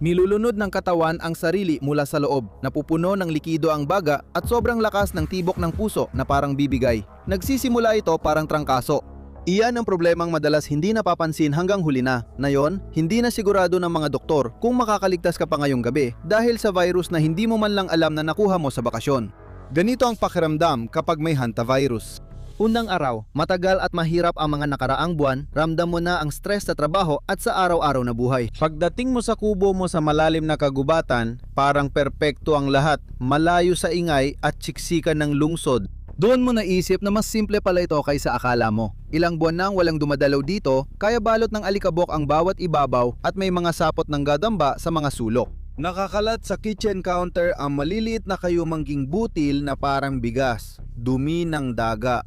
Nilulunod ng katawan ang sarili mula sa loob, napupuno ng likido ang baga at sobrang lakas ng tibok ng puso na parang bibigay. Nagsisimula ito parang trangkaso. Iyan ang problemang madalas hindi napapansin hanggang huli na. Ngayon, hindi na sigurado ng mga doktor kung makakaligtas ka pa ngayong gabi dahil sa virus na hindi mo man lang alam na nakuha mo sa bakasyon. Ganito ang pakiramdam kapag may hantavirus. Unang araw, matagal at mahirap ang mga nakaraang buwan, ramdam mo na ang stress sa trabaho at sa araw-araw na buhay. Pagdating mo sa kubo mo sa malalim na kagubatan, parang perpekto ang lahat, malayo sa ingay at siksikan ng lungsod. Doon mo naisip na mas simple pala ito kaysa akala mo. Ilang buwan nang walang dumadalaw dito, kaya balot ng alikabok ang bawat ibabaw at may mga sapot ng gadamba sa mga sulok. Nakakalat sa kitchen counter ang maliliit na kayumangging butil na parang bigas, dumi ng daga.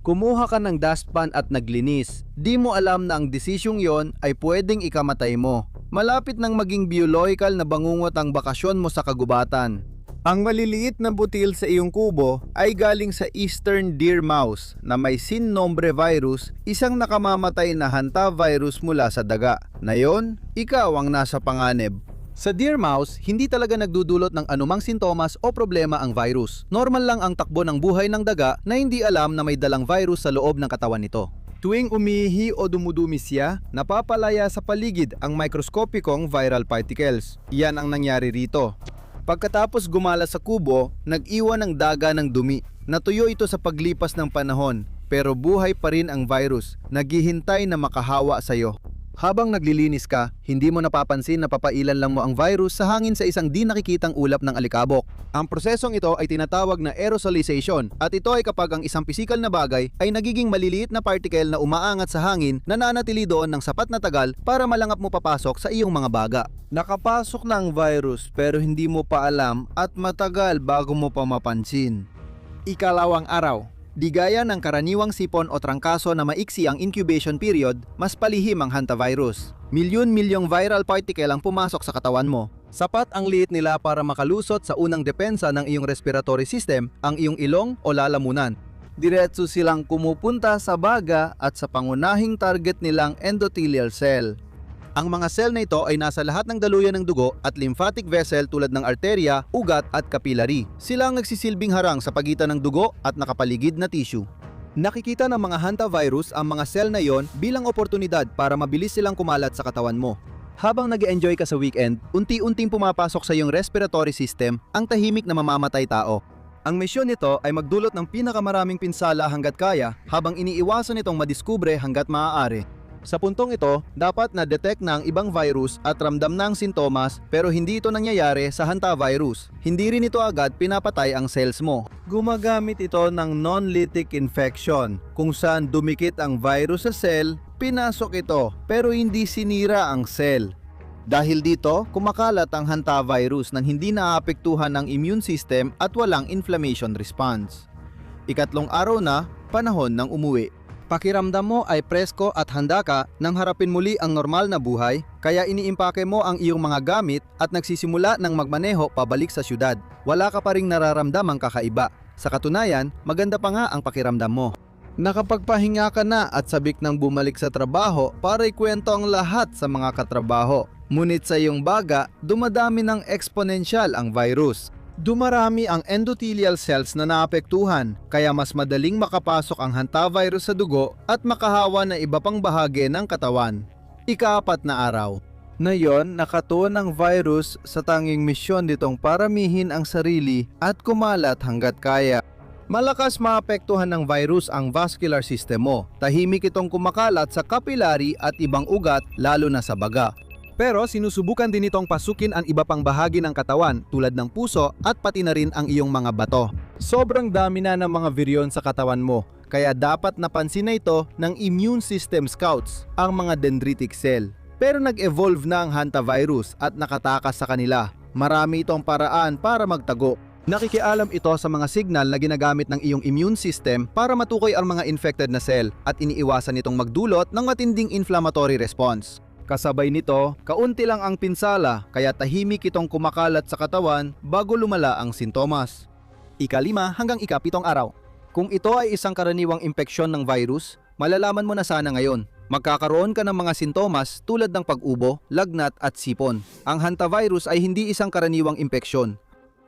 Kumuha ka ng dustpan at naglinis. Di mo alam na ang desisyong yon ay pwedeng ikamatay mo. Malapit nang maging biological na bangungot ang bakasyon mo sa kagubatan. Ang maliliit na butil sa iyong kubo ay galing sa Eastern Deer Mouse na may Sin-Nombre virus, isang nakamamatay na hantavirus mula sa daga. Ngayon, ikaw ang nasa panganib. Sa deer mouse, hindi talaga nagdudulot ng anumang sintomas o problema ang virus. Normal lang ang takbo ng buhay ng daga na hindi alam na may dalang virus sa loob ng katawan nito. Tuwing umiihi o dumudumi siya, napapalaya sa paligid ang microscopicong viral particles. Iyan ang nangyari rito. Pagkatapos gumala sa kubo, nag-iwan ng daga ng dumi. Natuyo ito sa paglipas ng panahon, pero buhay pa rin ang virus, naghihintay na makahawa sa iyo. Habang naglilinis ka, hindi mo napapansin na papailan lang mo ang virus sa hangin sa isang di nakikitang ulap ng alikabok. Ang prosesong ito ay tinatawag na aerosolization at ito ay kapag ang isang pisikal na bagay ay nagiging maliliit na particle na umaangat sa hangin na nananatili doon ng sapat na tagal para malangap mo papasok sa iyong mga baga. Nakapasok na ang virus pero hindi mo pa alam at matagal bago mo pa mapansin. Ikalawang araw. Di gaya ng karaniwang sipon o trangkaso na maiksi ang incubation period, mas palihim ang hantavirus. Milyon-milyong viral particle ang pumasok sa katawan mo. Sapat ang liit nila para makalusot sa unang depensa ng iyong respiratory system, ang iyong ilong o lalamunan. Diretso silang kumupunta sa baga at sa pangunahing target nilang endothelial cell. Ang mga cell na ito ay nasa lahat ng daluyan ng dugo at lymphatic vessel tulad ng arterya, ugat at capillary. Sila ang nagsisilbing harang sa pagitan ng dugo at nakapaligid na tissue. Nakikita ng mga hantavirus ang mga cell na iyon bilang oportunidad para mabilis silang kumalat sa katawan mo. Habang nag-enjoy ka sa weekend, unti-unting pumapasok sa iyong respiratory system ang tahimik na mamamatay tao. Ang misyon nito ay magdulot ng pinakamaraming pinsala hanggat kaya habang iniiwasan itong madiskubre hanggat maaari. Sa puntong ito, dapat na-detect na ang ibang virus at ramdam na ang sintomas pero hindi ito nangyayari sa hantavirus. Hindi rin ito agad pinapatay ang cells mo. Gumagamit ito ng non-lytic infection kung saan dumikit ang virus sa cell, pinasok ito pero hindi sinira ang cell. Dahil dito, kumakalat ang hantavirus nang hindi naapektuhan ng immune system at walang inflammation response. Ikatlong araw na, panahon ng umuwi. Pakiramdam mo ay presko at handa ka nang harapin muli ang normal na buhay, kaya iniimpake mo ang iyong mga gamit at nagsisimula ng magmaneho pabalik sa syudad. Wala ka pa ring nararamdamang kakaiba. Sa katunayan, maganda pa nga ang pakiramdam mo. Nakapagpahinga ka na at sabik nang bumalik sa trabaho para ikwento ang lahat sa mga katrabaho. Ngunit sa iyong baga, dumadami ng eksponensyal ang virus. Dumarami ang endothelial cells na naapektuhan, kaya mas madaling makapasok ang hantavirus sa dugo at makahawa na iba pang bahagi ng katawan. Ika-4 na araw. Ngayon, nakatuon ang virus sa tanging misyon nitong paramihin ang sarili at kumalat hanggat kaya. Malakas maapektuhan ng virus ang vascular system mo. Tahimik itong kumakalat sa capillary at ibang ugat lalo na sa baga. Pero sinusubukan din itong pasukin ang iba pang bahagi ng katawan tulad ng puso at pati na rin ang iyong mga bato. Sobrang dami na ng mga virion sa katawan mo, kaya dapat napansin na ito ng immune system scouts, ang mga dendritic cell. Pero nag-evolve na ang hantavirus at nakatakas sa kanila. Marami itong paraan para magtago. Nakikialam ito sa mga signal na ginagamit ng iyong immune system para matukoy ang mga infected na cell at iniiwasan itong magdulot ng matinding inflammatory response. Kasabay nito, kaunti lang ang pinsala kaya tahimik itong kumakalat sa katawan bago lumala ang sintomas. Ika-5 hanggang ika-7 araw. Kung ito ay isang karaniwang impeksyon ng virus, malalaman mo na sana ngayon. Magkakaroon ka ng mga sintomas tulad ng pag-ubo, lagnat at sipon. Ang hantavirus ay hindi isang karaniwang impeksyon.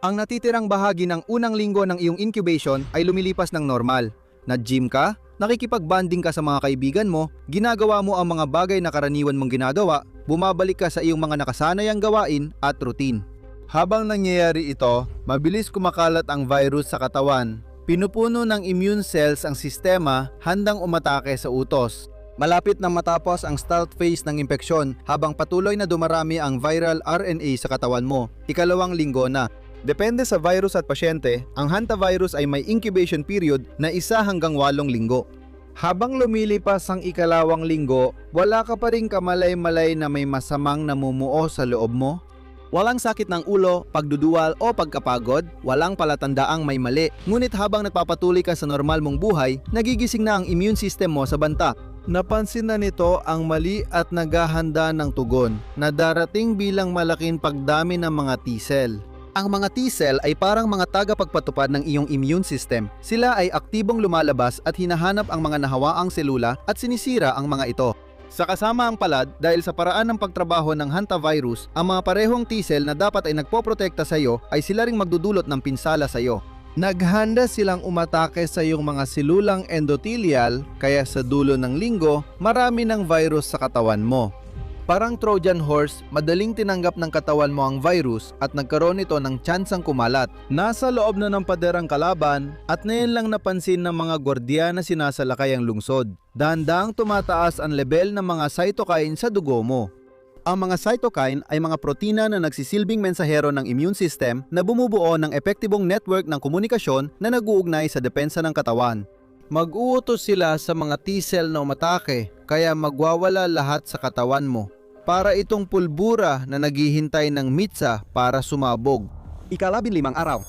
Ang natitirang bahagi ng unang linggo ng iyong incubation ay lumilipas ng normal. Nag-gym ka, nakikipag-bonding ka sa mga kaibigan mo, ginagawa mo ang mga bagay na karaniwan mong ginagawa, bumabalik ka sa iyong mga nakasanayang gawain at routine. Habang nangyayari ito, mabilis kumakalat ang virus sa katawan. Pinupuno ng immune cells ang sistema handang umatake sa utos. Malapit na matapos ang stealth phase ng impeksyon habang patuloy na dumarami ang viral RNA sa katawan mo. Ikalawang linggo na. Depende sa virus at pasyente, ang hantavirus ay may incubation period na 1 hanggang 8 linggo. Habang lumilipas ang ikalawang linggo, wala ka pa rin kamalay-malay na may masamang namumuo sa loob mo? Walang sakit ng ulo, pagduduwal o pagkapagod, walang palatandaang may mali. Ngunit habang nagpapatuloy ka sa normal mong buhay, nagigising na ang immune system mo sa banta. Napansin na nito ang mali at naghahanda ng tugon na darating bilang malaking pagdami ng mga T-cell. Ang mga T-cell ay parang mga tagapagpatupad ng iyong immune system. Sila ay aktibong lumalabas at hinahanap ang mga nahawaang selula at sinisira ang mga ito. Sa kasama ang palad, dahil sa paraan ng pagtrabaho ng hantavirus, ang mga parehong T-cell na dapat ay nagpoprotekta sa iyo ay sila ring magdudulot ng pinsala sa iyo. Naghanda silang umatake sa iyong mga selulang endothelial, kaya sa dulo ng linggo, marami ng virus sa katawan mo. Parang Trojan horse, madaling tinanggap ng katawan mo ang virus at nagkaroon ito ng tsansang kumalat. Nasa loob na ng paderang kalaban at ngayon lang napansin ng mga gwardiya na sinasalakay ang lungsod. Dahan-dahang tumataas ang level ng mga cytokine sa dugo mo. Ang mga cytokine ay mga protina na nagsisilbing mensahero ng immune system na bumubuo ng epektibong network ng komunikasyon na nag-uugnay sa depensa ng katawan. Mag-uutos sila sa mga T-cell na umatake, kaya magwawala lahat sa katawan mo. Para itong pulbura na naghihintay ng mitsa para sumabog. Ika-15 araw.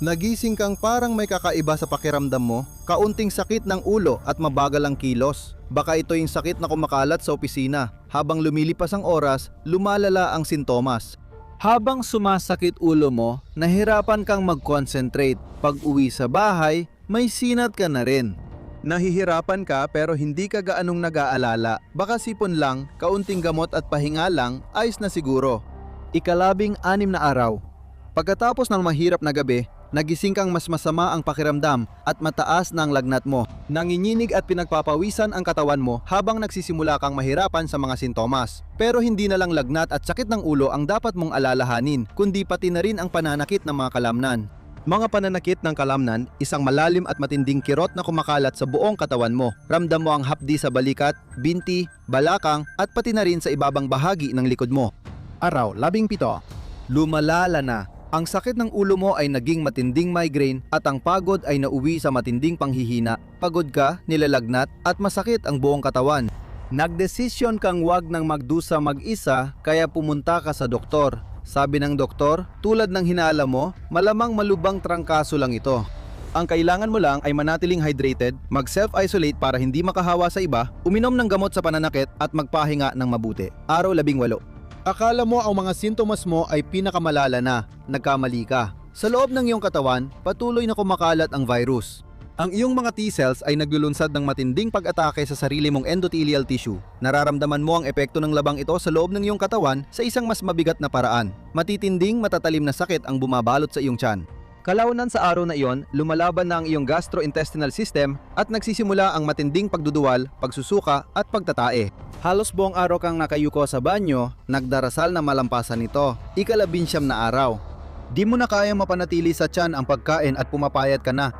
Nagising kang parang may kakaiba sa pakiramdam mo, kaunting sakit ng ulo at mabagal ang kilos. Baka ito yung sakit na kumakalat sa opisina. Habang lumilipas ang oras, lumalala ang sintomas. Habang sumasakit ulo mo, nahirapan kang mag-concentrate. Pag uwi sa bahay, may sinat ka na rin. Nahihirapan ka pero hindi ka gaanong nag-aalala. Baka sipon lang, kaunting gamot at pahinga lang, ayos na siguro. Ika-16 na araw. Pagkatapos ng mahirap na gabi, nagising kang mas masama ang pakiramdam at mataas na ang lagnat mo. Nanginginig at pinagpapawisan ang katawan mo habang nagsisimula kang mahirapan sa mga sintomas. Pero hindi na lang lagnat at sakit ng ulo ang dapat mong alalahanin, kundi pati na rin ang pananakit ng mga kalamnan. Mga pananakit ng kalamnan, isang malalim at matinding kirot na kumakalat sa buong katawan mo. Ramdam mo ang hapdi sa balikat, binti, balakang at pati na rin sa ibabang bahagi ng likod mo. Araw 17. Lumalala na. Ang sakit ng ulo mo ay naging matinding migraine at ang pagod ay nauwi sa matinding panghihina. Pagod ka, nilalagnat at masakit ang buong katawan. Nagdesisyon kang wag nang magdusa mag-isa kaya pumunta ka sa doktor. Sabi ng doktor, tulad ng hinala mo, malamang malubang trangkaso lang ito. Ang kailangan mo lang ay manatiling hydrated, mag-self-isolate para hindi makahawa sa iba, uminom ng gamot sa pananakit at magpahinga ng mabuti. Araw 18. Akala mo ang mga sintomas mo ay pinakamalala na, nagkamali ka. Sa loob ng iyong katawan, patuloy na kumakalat ang virus. Ang iyong mga T-cells ay naglulunsad ng matinding pag-atake sa sarili mong endothelial tissue. Nararamdaman mo ang epekto ng labang ito sa loob ng iyong katawan sa isang mas mabigat na paraan. Matitinding, matatalim na sakit ang bumabalot sa iyong tiyan. Kalaunan sa araw na iyon, lumalaban na ang iyong gastrointestinal system at nagsisimula ang matinding pagduduwal, pagsusuka at pagtatae. Halos buong araw kang nakayuko sa banyo, nagdarasal na malampasan nito. Ika-19 na araw. Di mo na kayang mapanatili sa tiyan ang pagkain at pumapayat ka na.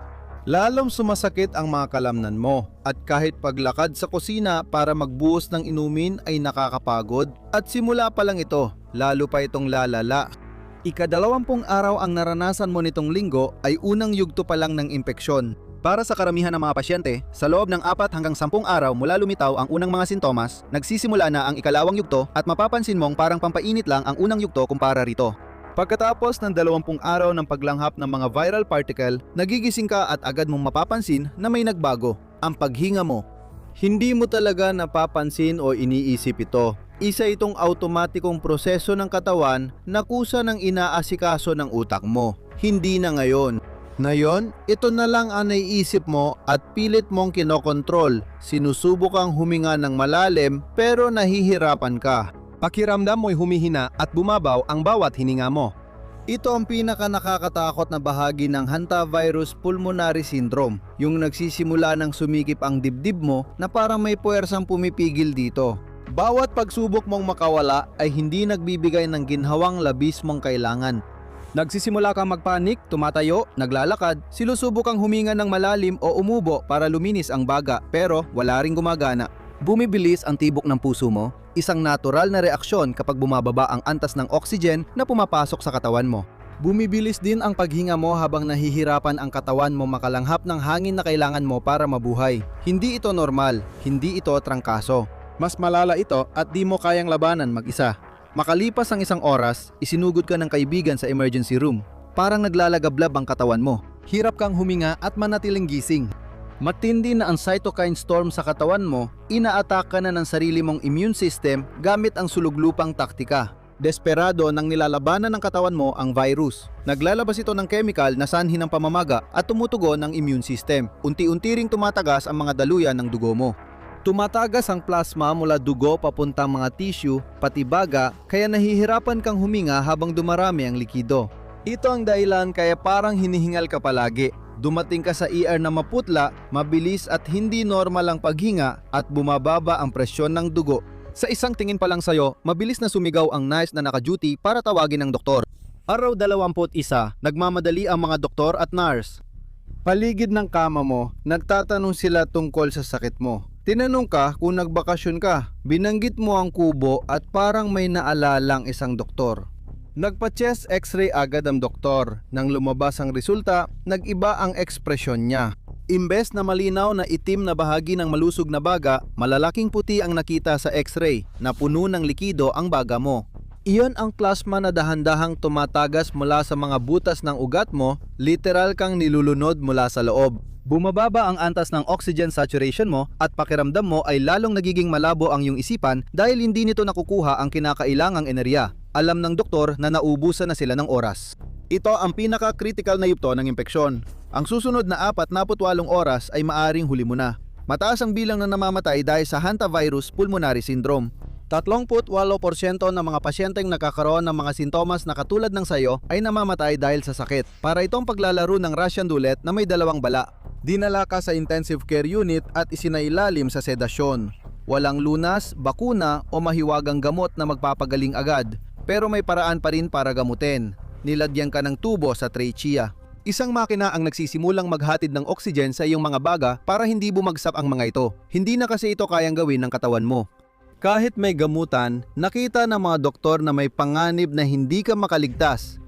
Lalong sumasakit ang mga kalamnan mo at kahit paglakad sa kusina para magbuhos ng inumin ay nakakapagod. At simula pa lang ito, lalo pa itong lalala. Ika-20 araw ang naranasan mo nitong linggo ay unang yugto pa lang ng impeksyon. Para sa karamihan ng mga pasyente, sa loob ng 4 hanggang 10 araw mula lumitaw ang unang mga sintomas, nagsisimula na ang ikalawang yugto at mapapansin mong parang pampainit lang ang unang yugto kumpara rito. Pagkatapos ng 20 araw ng paglanghap ng mga viral particle, nagigising ka at agad mong mapapansin na may nagbago, ang paghinga mo. Hindi mo talaga napapansin o iniisip ito. Isa itong automatikong proseso ng katawan na kusa ng inaasikaso ng utak mo. Hindi na ngayon. Ngayon, ito na lang ang naiisip mo at pilit mong kinokontrol. Sinusubok kang huminga ng malalim pero nahihirapan ka. Pakiramdam mo'y humihina at bumabaw ang bawat hininga mo. Ito ang pinaka nakakatakot na bahagi ng hantavirus pulmonary syndrome, yung nagsisimula ng sumikip ang dibdib mo na parang may puwersang pumipigil dito. Bawat pagsubok mong makawala ay hindi nagbibigay ng ginhawang labis mong kailangan. Nagsisimula kang magpanik, tumatayo, naglalakad, sinusubok kang huminga ng malalim o umubo para luminis ang baga pero wala ring gumagana. Bumibilis ang tibok ng puso mo, isang natural na reaksyon kapag bumababa ang antas ng oxygen na pumapasok sa katawan mo. Bumibilis din ang paghinga mo habang nahihirapan ang katawan mo makalanghap ng hangin na kailangan mo para mabuhay. Hindi ito normal, hindi ito trangkaso. Mas malala ito at di mo kayang labanan mag-isa. Makalipas ang isang oras, isinugod ka ng kaibigan sa emergency room. Parang naglalagablab ang katawan mo. Hirap kang huminga at manatiling gising. Matindi na ang cytokine storm sa katawan mo, inaatake na ng sarili mong immune system gamit ang suluglupang taktika. Desperado nang nilalabanan ng katawan mo ang virus. Naglalabas ito ng chemical na sanhi ng pamamaga at tumutugon ng immune system. Unti-unti ring tumatagas ang mga daluyan ng dugo mo. Tumatagas ang plasma mula dugo papuntang mga tissue, pati baga, kaya nahihirapan kang huminga habang dumarami ang likido. Ito ang dahilan kaya parang hinihingal ka palagi. Dumating ka sa ER na maputla, mabilis at hindi normal ang paghinga at bumababa ang presyon ng dugo. Sa isang tingin pa lang sa'yo, mabilis na sumigaw ang nurse na naka-duty para tawagin ng doktor. Araw 21, nagmamadali ang mga doktor at nurse. Paligid ng kama mo, nagtatanong sila tungkol sa sakit mo. Tinanong ka kung nagbakasyon ka, binanggit mo ang kubo at parang may naalalang isang doktor. Nagpa-chest x-ray agad ang doktor. Nang lumabas ang resulta, nag-iba ang ekspresyon niya. Imbes na malinaw na itim na bahagi ng malusog na baga, malalaking puti ang nakita sa x-ray na puno ng likido ang baga mo. Iyon ang plasma na dahan-dahang tumatagas mula sa mga butas ng ugat mo, literal kang nilulunod mula sa loob. Bumababa ang antas ng oxygen saturation mo at pakiramdam mo ay lalong nagiging malabo ang iyong isipan dahil hindi nito nakukuha ang kinakailangang enerhiya. Alam ng doktor na naubusan na sila ng oras. Ito ang pinaka-critical na yugto ng impeksyon. Ang susunod na 48 oras ay maaring huli mo na. Mataas ang bilang na namamatay dahil sa hantavirus pulmonary syndrome. 38% ng mga pasyenteng nakakaroon ng mga sintomas na katulad ng sayo ay namamatay dahil sa sakit. Para itong paglalaro ng Russian roulette na may dalawang bala. Dinala ka sa intensive care unit at isinailalim sa sedasyon. Walang lunas, bakuna o mahiwagang gamot na magpapagaling agad. Pero may paraan pa rin para gamutin. Nilagyan ka ng tubo sa trachea. Isang makina ang nagsisimulang maghatid ng oxygen sa iyong mga baga para hindi bumagsak ang mga ito. Hindi na kasi ito kayang gawin ng katawan mo. Kahit may gamutan, nakita ng mga doktor na may panganib na hindi ka makaligtas.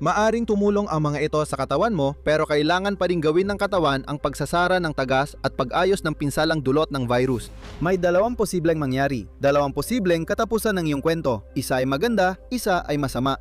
Maaring tumulong ang mga ito sa katawan mo pero kailangan pa rin gawin ng katawan ang pagsasara ng tagas at pag-ayos ng pinsalang dulot ng virus. May dalawang posibleng mangyari, dalawang posibleng katapusan ng iyong kwento. Isa ay maganda, isa ay masama.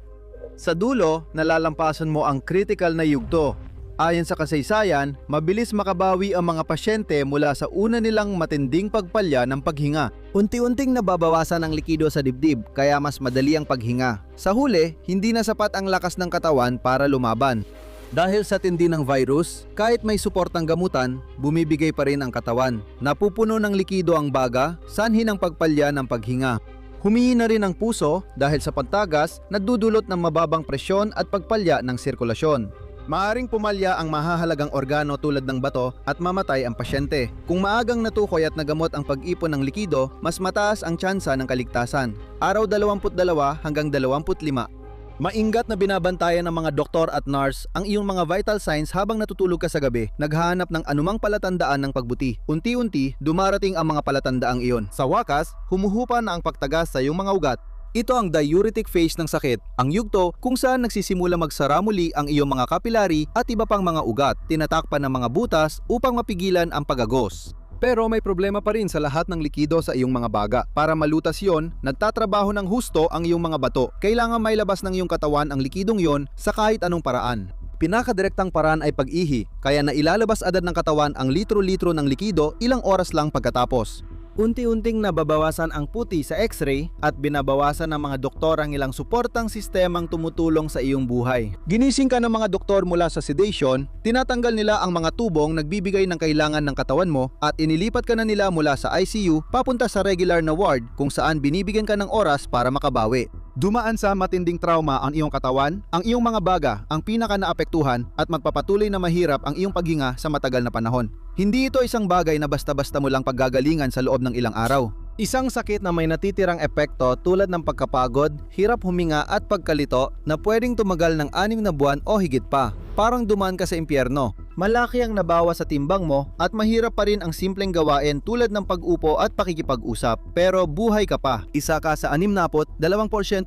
Sa dulo, nalalampasan mo ang critical na yugto. Ayon sa kasaysayan, mabilis makabawi ang mga pasyente mula sa una nilang matinding pagpalya ng paghinga. Unti-unting nababawasan ang likido sa dibdib kaya mas madali ang paghinga. Sa huli, hindi na sapat ang lakas ng katawan para lumaban. Dahil sa tindi ng virus, kahit may suportang gamutan, bumibigay pa rin ang katawan. Napupuno ng likido ang baga, sanhi ng pagpalya ng paghinga. Humihina rin ang puso dahil sa pagtagas, nagdudulot ng mababang presyon at pagpalya ng sirkulasyon. Maaring pumalya ang mahahalagang organo tulad ng bato at mamatay ang pasyente. Kung maagang natukoy at nagamot ang pag-ipon ng likido, mas mataas ang tsansa ng kaligtasan. Araw 22 hanggang 25. Maingat na binabantayan ng mga doktor at nurse ang iyong mga vital signs habang natutulog ka sa gabi, naghahanap ng anumang palatandaan ng pagbuti. Unti-unti, dumarating ang mga palatandaang iyon. Sa wakas, humuhupa na ang pagtagas sa iyong mga ugat. Ito ang diuretic phase ng sakit, ang yugto kung saan nagsisimula magsara muli ang iyong mga kapilari at iba pang mga ugat, tinatakpan ng mga butas upang mapigilan ang pagagos. Pero may problema pa rin sa lahat ng likido sa iyong mga baga. Para malutas yon, nagtatrabaho ng husto ang iyong mga bato. Kailangan mailabas ng iyong katawan ang likidong yon sa kahit anong paraan. Pinakadirektang paraan ay pag-ihi, kaya nailalabas agad ng katawan ang litro-litro ng likido ilang oras lang pagkatapos. Unti-unting nababawasan ang puti sa x-ray at binabawasan ng mga doktor ang ilang suportang sistemang tumutulong sa iyong buhay. Ginising ka ng mga doktor mula sa sedation, tinatanggal nila ang mga tubong nagbibigay ng kailangan ng katawan mo at inilipat ka na nila mula sa ICU papunta sa regular na ward kung saan binibigyan ka ng oras para makabawi. Dumaan sa matinding trauma ang iyong katawan, ang iyong mga baga ang pinaka naapektuhan at magpapatuloy na mahirap ang iyong paghinga sa matagal na panahon. Hindi ito isang bagay na basta-basta mo lang paggagalingan sa loob ng ilang araw. Isang sakit na may natitirang epekto tulad ng pagkapagod, hirap huminga at pagkalito na pwedeng tumagal ng 6 na buwan o higit pa. Parang dumaan ka sa impyerno. Malaki ang nabawa sa timbang mo at mahirap pa rin ang simpleng gawain tulad ng pag-upo at pakikipag-usap. Pero buhay ka pa. Isa ka sa 62%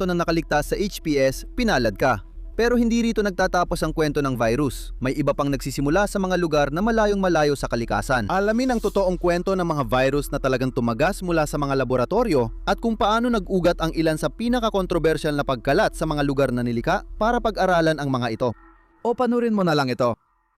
na nakaligtas sa HPS, pinalad ka. Pero hindi rito nagtatapos ang kwento ng virus. May iba pang nagsisimula sa mga lugar na malayong malayo sa kalikasan. Alamin ang totoong kwento ng mga virus na talagang tumagas mula sa mga laboratorio at kung paano nag-ugat ang ilan sa pinaka-kontrobersyal na pagkalat sa mga lugar na nilikha para pag-aralan ang mga ito. O panurin mo na lang ito.